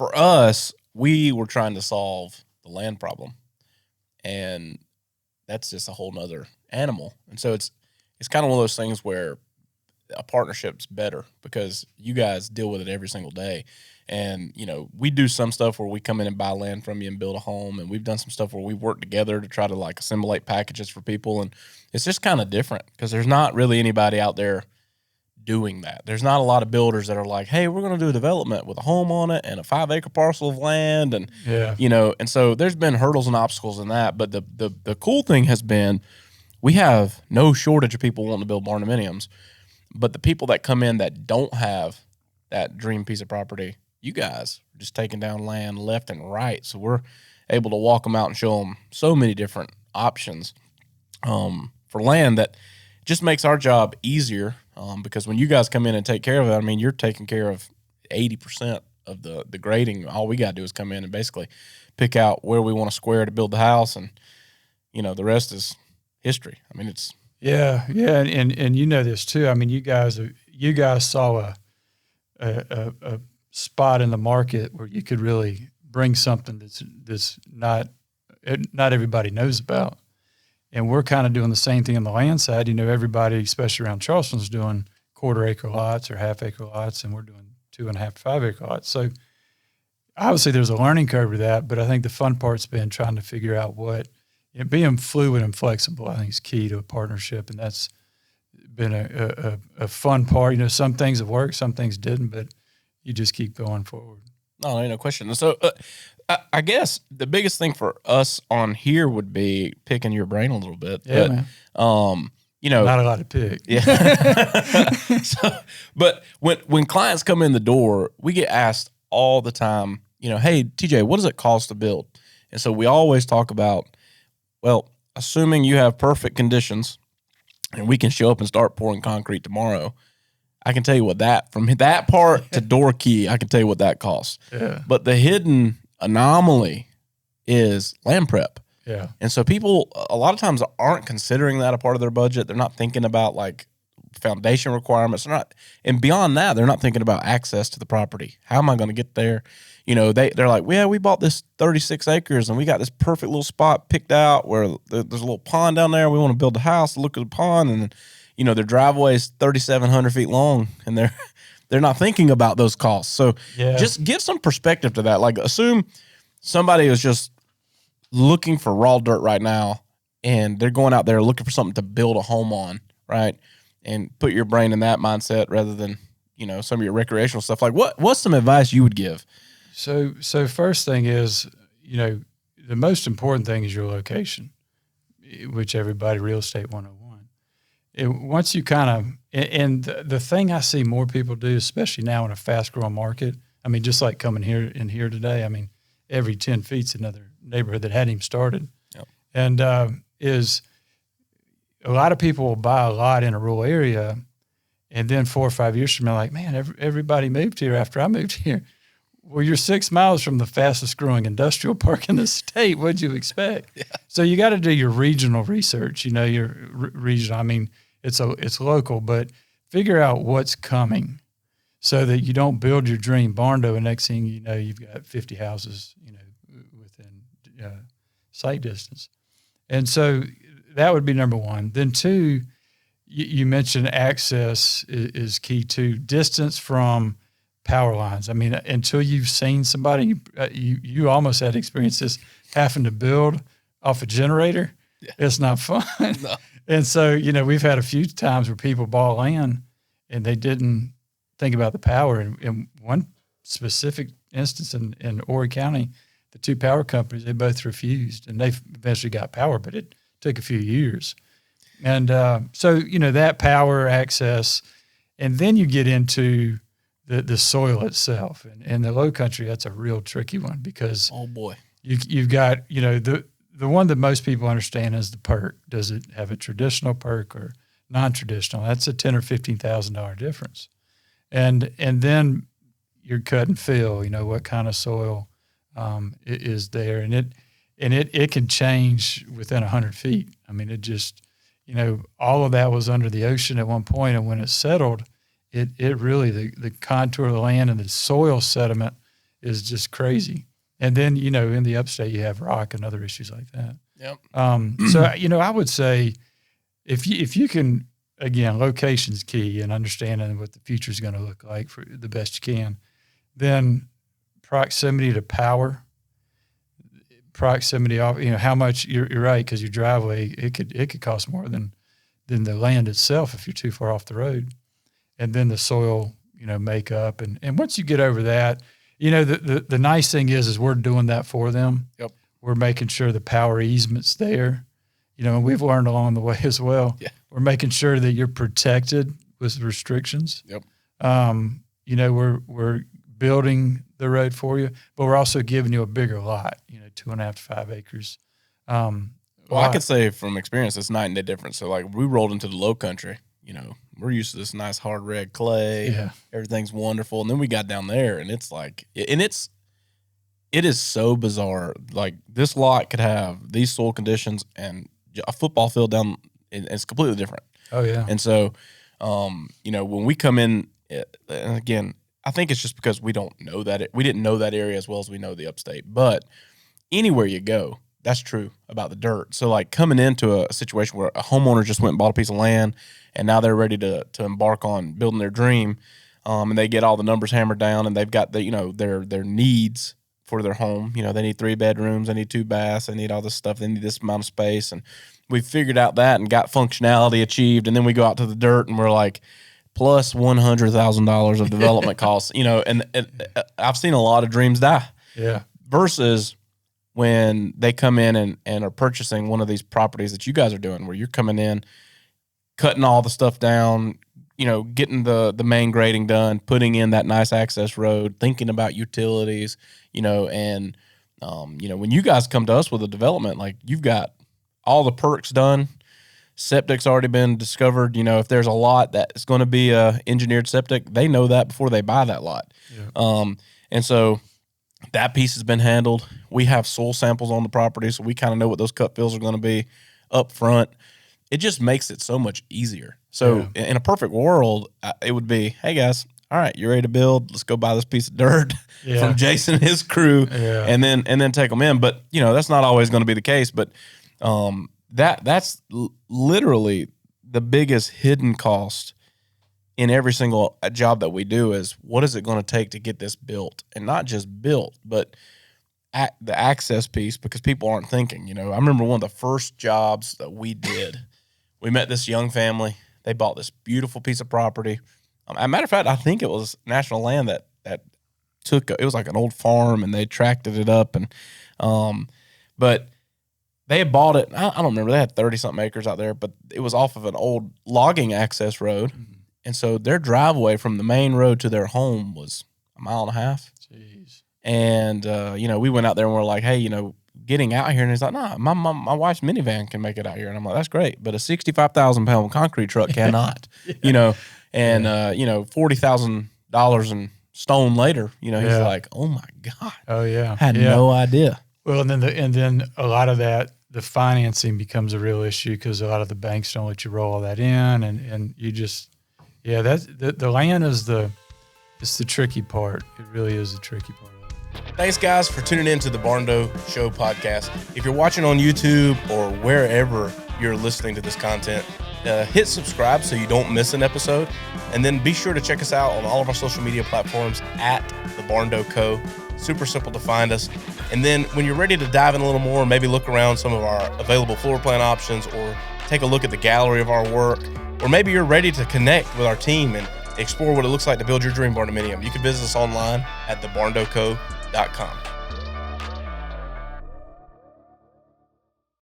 for us, we were trying to solve the land problem, and that's just a whole nother animal. And so it's kind of one of those things where a partnership's better because you guys deal with it every single day. And, we do some stuff where we come in and buy land from you and build a home. And we've done some stuff where we work together to try to like assimilate packages for people. And it's just kind of different because there's not really anybody out there doing that. There's not a lot of builders that are like, hey, we're going to do a development with a home on it and a 5-acre parcel of land. And, and so there's been hurdles and obstacles in that. But the cool thing has been we have no shortage of people wanting to build barndominiums. But the people that come in that don't have that dream piece of property, you guys are just taking down land left and right. So we're able to walk them out and show them so many different options for land that just makes our job easier because when you guys come in and take care of it, I mean, you're taking care of 80% of the grading. All we got to do is come in and basically pick out where we want to square to build the house. And, the rest is history. I mean, it's... Yeah, and you know this too. I mean, you guys saw a spot in the market where you could really bring something that's not everybody knows about, and we're kind of doing the same thing on the land side. Everybody, especially around Charleston, is doing 1/4-acre lots or 1/2-acre lots, and we're doing 2.5 to 5-acre lots. So obviously, there's a learning curve to that, but I think the fun part's been trying to figure out being fluid and flexible, I think, is key to a partnership, and that's been a fun part. Some things have worked, some things didn't, but you just keep going forward. No, ain't no question. So I guess the biggest thing for us on here would be picking your brain a little bit. Yeah, but, man. Not a lot to pick. Yeah. But when clients come in the door, we get asked all the time, hey, TJ, what does it cost to build? And so we always talk about, well, assuming you have perfect conditions and we can show up and start pouring concrete tomorrow, I can tell you from that part to door key, I can tell you what that costs. Yeah. But the hidden anomaly is land prep. Yeah. And so people a lot of times aren't considering that a part of their budget. They're not thinking about like foundation requirements. And beyond that, they're not thinking about access to the property. How am I going to get there? They're like, yeah, we bought this 36 acres and we got this perfect little spot picked out where there's a little pond down there. We want to build a house, look at the pond, and their driveway is 3,700 feet long, and they're not thinking about those costs. So just give some perspective to that. Like, assume somebody is just looking for raw dirt right now, and they're going out there looking for something to build a home on, right? And put your brain in that mindset rather than some of your recreational stuff. Like, what's some advice you would give? So first thing is, the most important thing is your location, which everybody real estate 101. Once you kind of, and the thing I see more people do, especially now in a fast growing market, I mean, just like coming here today, I mean, every 10 feet's another neighborhood that hadn't even started. Yep. And is a lot of people will buy a lot in a rural area, and then 4 or 5 years from now, like, man, everybody moved here after I moved here. Well, you're 6 miles from the fastest growing industrial park in the state. What'd you expect? Yeah. So you got to do your regional research. Your regional. I mean, it's local, but figure out what's coming, so that you don't build your dream Barndo, and next thing you know, you've got 50 houses, within sight distance. And so that would be number one. Then two, you mentioned access is key too. Distance from power lines. I mean, until you've seen somebody, you almost had experiences having to build off a generator. Yeah. It's not fun. No. And so, we've had a few times where people bought land and they didn't think about the power. In one specific instance in Horry County, the 2 power companies, they both refused, and they eventually got power, but it took a few years. And so, that power access, and then you get into the soil itself. And in the low country, that's a real tricky one because oh boy, you've got, the one that most people understand is the perk. Does it have a traditional perk or non-traditional? That's a $10,000 or $15,000 difference. And then you're cut and fill, what kind of soil is there. And it can change within 100 feet. I mean, it just, all of that was under the ocean at one point, and when it settled, it really, the contour of the land and the soil sediment is just crazy. And then, in the upstate, you have rock and other issues like that. Yep. So, I would say if you can, again, location's key and understanding what the future is going to look like for the best you can, then proximity to power, proximity off, how much you're right. Cause your driveway, it could cost more than the land itself if you're too far off the road. And then the soil, makeup. And once you get over that, the nice thing is we're doing that for them. Yep. We're making sure the power easement's there, and we've learned along the way as well. Yeah. We're making sure that you're protected with restrictions. Yep. We're building the road for you, but we're also giving you a bigger lot, 2.5 to 5 acres. Well, I could say from experience, it's night and day difference. So like we rolled into the low country, we're used to this nice hard red clay. Yeah. Everything's wonderful. And then we got down there and it's like, it is so bizarre. Like this lot could have these soil conditions and a football field down, and it's completely different. Oh yeah. And so, when we come in, and again, I think it's just because we don't know we didn't know that area as well as we know the upstate, but anywhere you go, that's true about the dirt. So like coming into a situation where a homeowner just went and bought a piece of land and now they're ready to embark on building their dream, and they get all the numbers hammered down and they've got their needs for their home. They need 3 bedrooms, they need 2 baths, they need all this stuff, they need this amount of space. And we figured out that and got functionality achieved. And then we go out to the dirt and we're like, plus $100,000 of development costs, and I've seen a lot of dreams die. Yeah. Versus when they come in and are purchasing one of these properties that you guys are doing, where you're coming in, cutting all the stuff down, getting the main grading done, putting in that nice access road, thinking about utilities, and when you guys come to us with a development, like you've got all the perks done. Septic's already been discovered. If there's a lot that's going to be a engineered septic, they know that before they buy that lot. Yeah. And so that piece has been handled. We have soil samples on the property, so we kind of know what those cut fills are going to be up front. It just makes it so much easier. So in a perfect world, it would be, hey guys, all right, you ready to build? Let's go buy this piece of dirt from Jason and his crew, and then take them in. But that's not always going to be the case. But that's literally the biggest hidden cost in every single job that we do is what is it going to take to get this built, and not just built, but the access piece, because people aren't thinking. I remember one of the first jobs that we did. We met this young family. They bought this beautiful piece of property. As a matter of fact, I think it was National Land that it was like an old farm, and they tracted it up, and but they had bought it. I don't remember. They had 30-something acres out there, but it was off of an old logging access road. Mm-hmm. And so their driveway from the main road to their home was 1.5 miles. Jeez. And, we went out there and we're like, hey, getting out here. And he's like, nah, my wife's minivan can make it out here. And I'm like, that's great. But a 65,000-pound concrete truck cannot, and, $40,000 in stone later, he's like, oh my God. Oh yeah. I had no idea. Well, and then a lot of that, the financing becomes a real issue because a lot of the banks don't let you roll all that in, and you just, that's the land is it's the tricky part. It really is the tricky part of it. Thanks, guys, for tuning in to the Barndo Show podcast. If you're watching on YouTube or wherever you're listening to this content, hit subscribe so you don't miss an episode, and then be sure to check us out on all of our social media platforms at the Barndo Co. Super simple to find us. And then when you're ready to dive in a little more, maybe look around some of our available floor plan options, or take a look at the gallery of our work, or maybe you're ready to connect with our team and explore what it looks like to build your dream barndominium, you can visit us online at thebarndoco.com.